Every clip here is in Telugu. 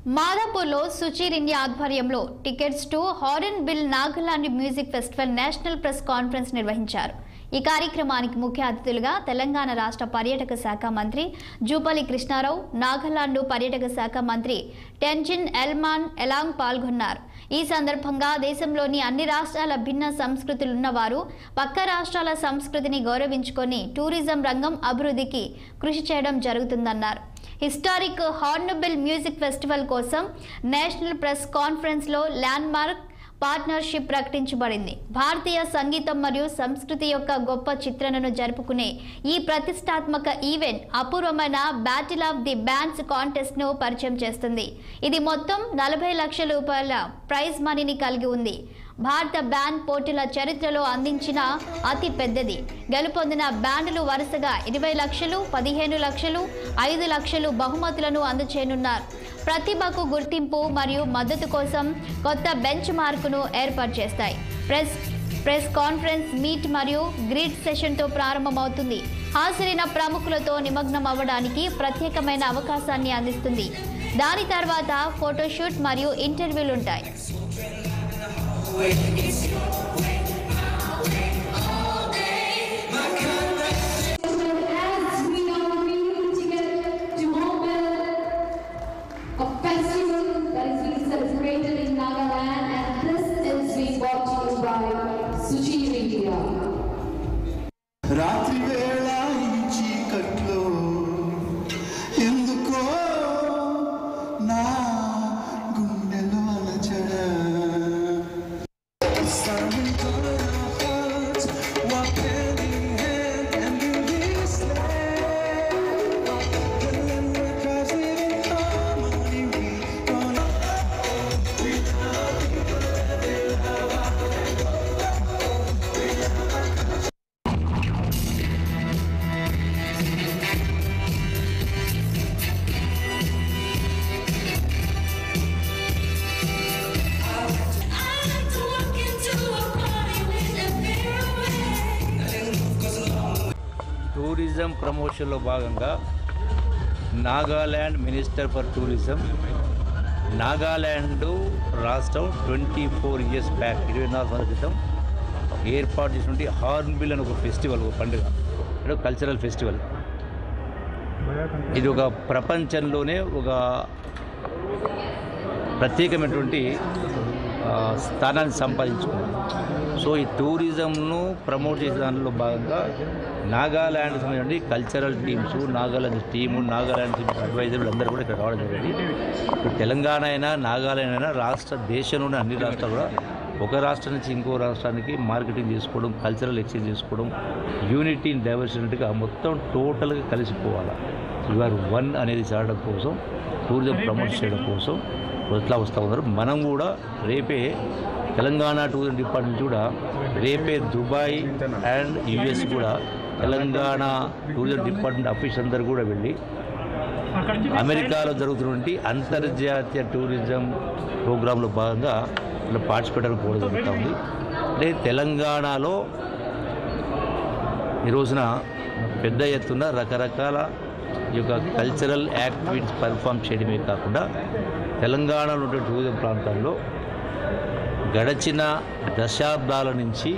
మాదాపూర్లో సుచీర్ ఇండియా ఆధ్వర్యంలో tickets to Hornbill Nagaland music festival national press conference నిర్వహించారు. ఈ కార్యక్రమానికి ముఖ్య అతిథులుగా తెలంగాణ రాష్ట్ర పర్యాటక శాఖ మంత్రి జూపల్లి కృష్ణారావు, నాగాలాండ్ పర్యాటక శాఖ మంత్రి టెన్జిన్ ఎల్మాన్ ఎలాంగ్ పాల్గొన్నారు. ఈ సందర్భంగా దేశంలోని అన్ని రాష్ట్రాల భిన్న సంస్కృతులున్న వారు పక్క రాష్ట్రాల సంస్కృతిని గౌరవించుకొని టూరిజం రంగం అభివృద్ధికి కృషి చేయడం జరుగుతుందన్నారు. హిస్టారిక్ హార్న్బిల్ మ్యూజిక్ ఫెస్టివల్ కోసం నేషనల్ ప్రెస్ కాన్ఫరెన్స్లో ల్యాండ్మార్క్ పార్ట్నర్షిప్ ప్రకటించబడింది. భారతీయ సంగీతం మరియు సంస్కృతి యొక్క గొప్ప చిత్రణను జరుపుకునే ఈ ప్రతిష్టాత్మక ఈవెంట్ అపూర్వమైన బ్యాటిల్ ఆఫ్ ది బ్యాండ్స్ కాంటెస్ట్ను పరిచయం చేస్తుంది. ఇది మొత్తం 40 లక్షల రూపాయల ప్రైజ్ మనీని కలిగి ఉంది. భారత బ్యాండ్ పోటీల చరిత్రలో అందించిన అతి పెద్దది. గెలుపొందిన బ్యాండ్లు వరుసగా 20 లక్షలు, 15 లక్షలు, 5 లక్షలు బహుమతులను అందచేయనున్నారు. ప్రతిభకు గుర్తింపు మరియు మద్దతు కోసం కొత్త బెంచ్ మార్కును ఏర్పాటు చేస్తాయి. ప్రెస్ కాన్ఫరెన్స్ మీట్ మరియు గ్రీట్ సెషన్తో ప్రారంభమవుతుంది. హాజరైన ప్రముఖులతో నిమగ్నం అవ్వడానికి ప్రత్యేకమైన అవకాశాన్ని అందిస్తుంది. దాని తర్వాత ఫోటోషూట్ మరియు ఇంటర్వ్యూలు ఉంటాయి. రాత్రి వేళ ఈ చీకట్లో ఎందుకో నా గుండెలో అలచడ టూరిజం ప్రమోషన్లో భాగంగా Nagaland minister for tourism Nagaland రాష్ట్రం 24 ఇయర్స్ బ్యాక్ 24 సంవత్సరాల క్రితం ఏర్పాటు చేసినటువంటి హార్న్బిల్ అని ఒక ఫెస్టివల్, ఒక పండుగ, అంటే కల్చరల్ ఫెస్టివల్. ఇది ఒక ప్రపంచంలోనే ఒక ప్రత్యేకమైనటువంటి స్థానాన్ని సంపాదించుకుంది. సో ఈ టూరిజంను ప్రమోట్ చేసే దానిలో భాగంగా నాగాల్యాండ్ సంబంధించి cultural teams, Nagaland team, Nagaland team అడ్వైజర్లు అందరూ కూడా ఇక్కడ రావడం జరిగింది. ఇప్పుడు తెలంగాణ అయినా నాగాల్యాండ్ అయినా దేశంలోని అన్ని రాష్ట్రాలు కూడా ఒక రాష్ట్రం నుంచి ఇంకో రాష్ట్రానికి మార్కెటింగ్ చేసుకోవడం, కల్చరల్ ఎక్స్చేంజ్ చేసుకోవడం, యూనిటీ ఇన్ డైవర్సిటీగా మొత్తం టోటల్గా కలిసిపోవాలి. ఇవాళ వన్ అనేది చేయడం కోసం, టూరిజం ప్రమోట్ చేయడం కోసం ఎట్లా వస్తూ ఉన్నారు. మనం కూడా రేపే తెలంగాణ టూరిజం డిపార్ట్మెంట్ కూడా రేపే దుబాయ్ అండ్ యుఎస్ కూడా తెలంగాణ టూరిజం డిపార్ట్మెంట్ ఆఫీస్ అందరూ కూడా వెళ్ళి అమెరికాలో జరుగుతున్నటువంటి అంతర్జాతీయ టూరిజం ప్రోగ్రాంలో భాగంగా ఇలా పార్టిసిపేట్ కూడా జరుగుతూ ఉంది. అంటే తెలంగాణలో ఈ రోజున పెద్ద ఎత్తున రకరకాల ఈ యొక్క కల్చరల్ యాక్టివిటీస్ పర్ఫామ్ చేయడమే కాకుండా తెలంగాణలో ఉండే టూరిజం ప్రాంతాల్లో గడచిన దశాబ్దాల నుంచి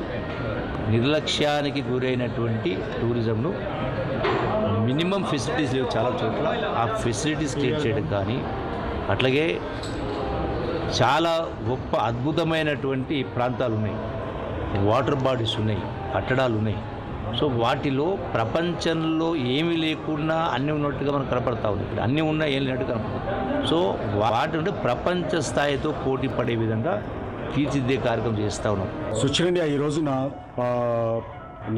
నిర్లక్ష్యానికి గురైనటువంటి టూరిజంను మినిమం ఫెసిలిటీస్ లేవు చాలా చోట్ల. ఆ ఫెసిలిటీస్ క్రియేట్ చేయడం కానీ, అట్లాగే చాలా గొప్ప అద్భుతమైనటువంటి ప్రాంతాలు ఉన్నాయి, వాటర్ బాడీస్ ఉన్నాయి, కట్టడాలు ఉన్నాయి. సో వాటిలో ప్రపంచంలో ఏమీ లేకుండా అన్నీ ఉన్నట్టుగా మనకు కనపడతా ఉంది. ఇక్కడ అన్నీ ఉన్నా ఏం లేనట్టు కనపడుతుంది. సో వాటి నుండి ప్రపంచ స్థాయితో పోటీ పడే విధంగా తీర్చిదిద్దే కార్యక్రమం చేస్తూ ఉన్నాం. సుచీర్ ఇండియా ఈ రోజున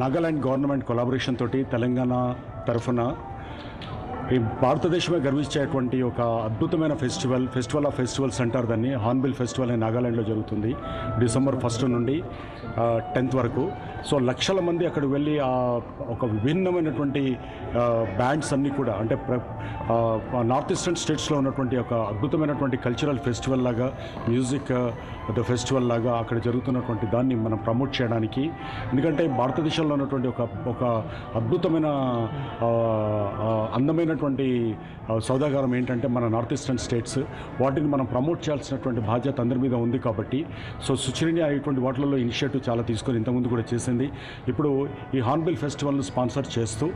నాగాలాండ్ గవర్నమెంట్ కొలాబరేషన్ తోటి తెలంగాణ తరఫున ఈ భారతదేశమే గర్వించేటువంటి ఒక అద్భుతమైన ఫెస్టివల్ ఆఫ్ ఫెస్టివల్స్ అంటారు దాన్ని. హార్న్బిల్ ఫెస్టివల్ అని నాగాలాండ్లో జరుగుతుంది డిసెంబర్ 1 నుండి 10th వరకు. సో లక్షల మంది అక్కడికి వెళ్ళి ఒక విభిన్నమైనటువంటి బ్యాండ్స్ అన్నీ కూడా, అంటే నార్త్ ఈస్టర్న్ స్టేట్స్లో ఉన్నటువంటి ఒక అద్భుతమైనటువంటి కల్చరల్ ఫెస్టివల్ లాగా, మ్యూజిక్ ద ఫెస్టివల్ లాగా అక్కడ జరుగుతున్నటువంటి దాన్ని మనం ప్రమోట్ చేయడానికి, ఎందుకంటే భారతదేశంలో ఉన్నటువంటి ఒక అద్భుతమైన అందమైనటువంటి సౌదాగారం ఏంటంటే మన నార్త్ ఈస్టర్న్ స్టేట్స్. వాటిని మనం ప్రమోట్ చేయాల్సినటువంటి బాధ్యత అందరి మీద ఉంది. కాబట్టి సో సుచిర్ ఇండియా ఇటువంటి వాటిల్లో ఇనిషియేటివ్ చాలా తీసుకొని ఇంతకుముందు కూడా చేసింది. ఇప్పుడు ఈ హార్న్బిల్ ఫెస్టివల్ను స్పాన్సర్ చేస్తూ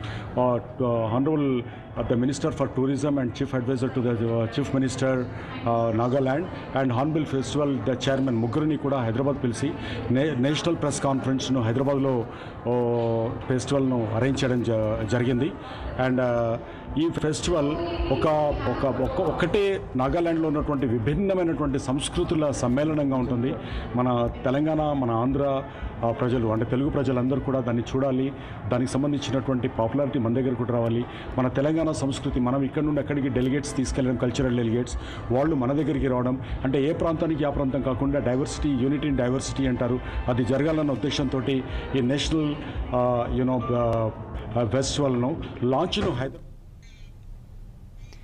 honourable the Minister for Tourism and Chief Advisor to the Chief Minister Nagaland and Hornbill Festival the Chairman ముగ్గురిని కూడా హైదరాబాద్ పిలిచి నేషనల్ ప్రెస్ కాన్ఫరెన్స్ను హైదరాబాద్లో ఫెస్టివల్ను అరేంజ్ చేయడం జరిగింది. అండ్ ఈ ఫెస్టివల్ ఒకటే నాగాలాండ్లో ఉన్నటువంటి విభిన్నమైనటువంటి సంస్కృతుల సమ్మేళనంగా ఉంటుంది. మన తెలంగాణ, మన ఆంధ్ర ప్రజలు అంటే తెలుగు ప్రజలందరూ కూడా దాన్ని చూడాలి. దానికి సంబంధించినటువంటి పాపులారిటీ మన దగ్గర కూడా రావాలి. మన తెలంగాణ సంస్కృతి మనం ఇక్కడ నుండి అక్కడికి డెలిగేట్స్ తీసుకెళ్ళడం, కల్చరల్ డెలిగేట్స్ వాళ్ళు మన దగ్గరికి రావడం, అంటే ఏ ప్రాంతానికి ఆ ప్రాంతం కాకుండా డైవర్సిటీ, యూనిటీ ఇన్ డైవర్సిటీ అంటారు, అది జరగాలన్న ఉద్దేశంతో ఈ నేషనల్ ఫెస్టివల్ను లాంచ్ను హైదరాబాద్